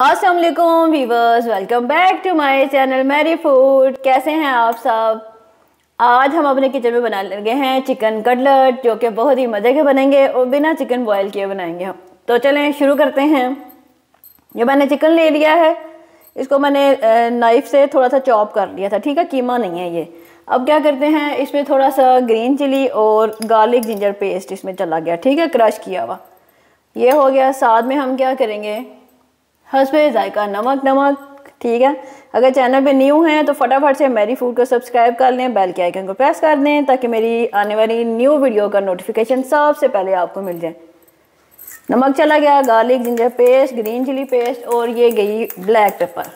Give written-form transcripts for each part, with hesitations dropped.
अस्सलाम वालेकुम viewers, welcome back to my channel Mary Food. कैसे हैं आप सब। आज हम अपने किचन में बनाने लगे हैं चिकन कटलेट, जो कि बहुत ही मज़े के बनेंगे और बिना चिकन बॉयल किए बनाएंगे हम। तो चलें शुरू करते हैं। ये मैंने चिकन ले लिया है, इसको मैंने नाइफ़ से थोड़ा सा चॉप कर लिया था, ठीक है, कीमा नहीं है ये। अब क्या करते हैं, इसमें थोड़ा सा ग्रीन चिली और गार्लिक जिंजर पेस्ट इसमें चला गया, ठीक है, क्रश किया हुआ। ये हो गया। साथ में हम क्या करेंगे, हस्बे जायका नमक, ठीक है। अगर चैनल पे न्यू हैं तो फटाफट से मैरी फूड को सब्सक्राइब कर लें, बेल के आइकन को प्रेस कर दें ताकि मेरी आने वाली न्यू वीडियो का नोटिफिकेशन सबसे पहले आपको मिल जाए। नमक चला गया, garlic ginger paste, green chilli paste और ये गई ब्लैक पेपर।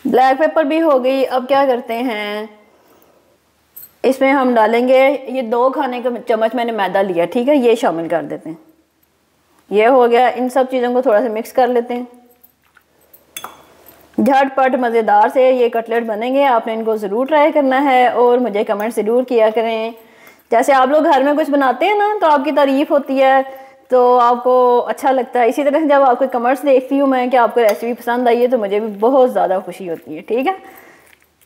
ब्लैक पेपर भी हो गई। अब क्या करते हैं, इसमें हम डालेंगे ये 2 खाने का चम्मच मैंने मैदा लिया, ठीक है, ये शामिल कर देते हैं। ये हो गया। इन सब चीज़ों को थोड़ा सा मिक्स कर लेते हैं। झटपट मज़ेदार से ये कटलेट बनेंगे, आपने इनको ज़रूर ट्राई करना है और मुझे कमेंट ज़रूर किया करें। जैसे आप लोग घर में कुछ बनाते हैं ना तो आपकी तारीफ़ होती है तो आपको अच्छा लगता है। इसी तरह से जब आपके कमेंट्स देखती हूँ मैं कि आपको रेसिपी पसंद आई है तो मुझे भी बहुत ज़्यादा खुशी होती है, ठीक है।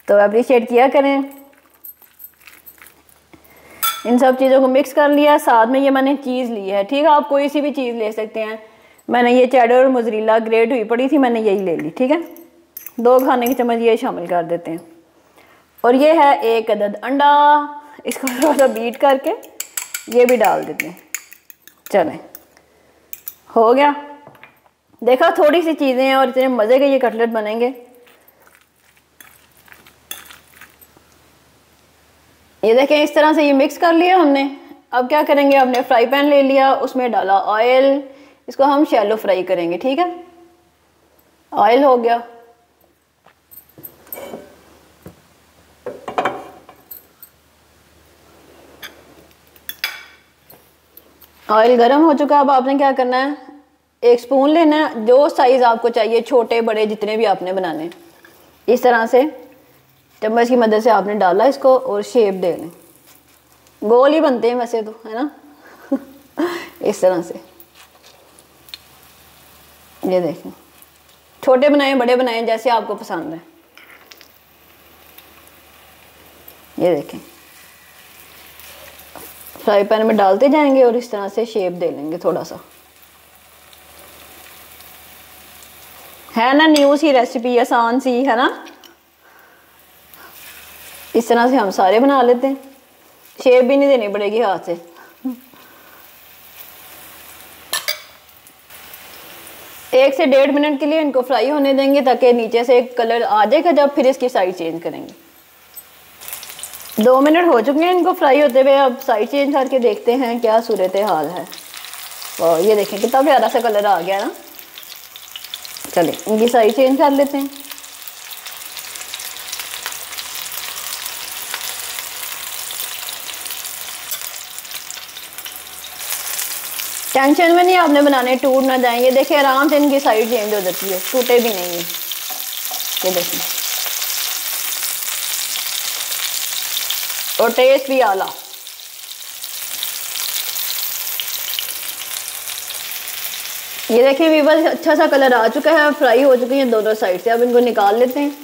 तो अप्रिशिएट किया करें। इन सब चीज़ों को मिक्स कर लिया। साथ में ये मैंने चीज़ ली है, ठीक है, आप कोई सी भी चीज़ ले सकते हैं। मैंने ये चेडर और मोज़रेला ग्रेट हुई पड़ी थी, मैंने यही ले ली, ठीक है। 2 खाने के चम्मच ये शामिल कर देते हैं। और ये है 1 अदद अंडा, इसको थोड़ा सा बीट करके ये भी डाल देते हैं। चलें, हो गया। देखा, थोड़ी सी चीज़ें हैं और इतने मज़े के ये कटलेट बनेंगे। ये देखें, इस तरह से ये मिक्स कर लिया हमने। अब क्या करेंगे, हमने फ्राई पैन ले लिया, उसमें डाला ऑयल, इसको हम शैलो फ्राई करेंगे, ठीक है। ऑयल हो गया। ऑयल गर्म हो चुका। अब आपने क्या करना है, 1 स्पून लेना है, जो साइज़ आपको चाहिए, छोटे बड़े जितने भी आपने बनाने, इस तरह से चम्मच की मदद से आपने डाला इसको और शेप दे लें। गोल ही बनते हैं वैसे तो, है ना इस तरह से। ये देखें, छोटे बनाएं बड़े बनाएं जैसे आपको पसंद है। ये देखें, फ्राई पैन में डालते जाएंगे और इस तरह से शेप दे लेंगे थोड़ा सा। है ना न्यू सी रेसिपी, आसान सी, है ना। इस तरह से हम सारे बना लेते हैं। शेप भी नहीं देनी पड़ेगी हाथ से। 1 से 1.5 मिनट के लिए इनको फ्राई होने देंगे ताकि नीचे से कलर आ जाएगा जब, फिर इसकी साइड चेंज करेंगे। 2 मिनट हो चुके हैं इनको फ्राई होते हुए। अब साइड चेंज करके देखते हैं क्या सूरत हाल है। और ये देखें कितना प्यारा सा कलर आ गया ना। चलिए इनकी साइड चेंज कर लेते हैं। टेंशन में नहीं आपने बनाने, टूट ना जाएंगे। देखिए आराम से इनकी साइड चेंज हो जाती है, टूटे भी नहीं है। ये देखिए, और टेस्ट भी आला। ये देखिए वीवर, अच्छा सा कलर आ चुका है, फ्राई हो चुकी हैं दोनों साइड से। अब इनको निकाल लेते हैं।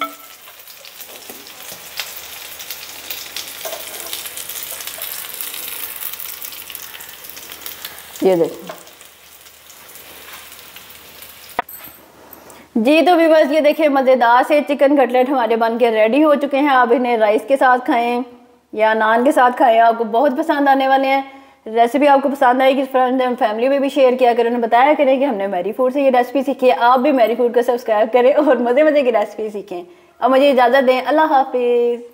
ये देखिए जी। तो व्यूअर्स ये देखिए मज़ेदार से चिकन कटलेट हमारे बन के रेडी हो चुके हैं। आप इन्हें राइस के साथ खाएं या नान के साथ खाएं, आपको बहुत पसंद आने वाले हैं। रेसिपी आपको पसंद आएगी, फ्रेंड्स एंड फैमिली में भी शेयर किया करें, उन्हें बताया करें कि हमने मैरी फूड से ये रेसिपी सीखी है। आप भी मैरी फूड को सब्सक्राइब करें और मज़े मज़े की रेसिपी सीखें। अब मुझे इजाज़त दें, अल्लाह हाफिज़।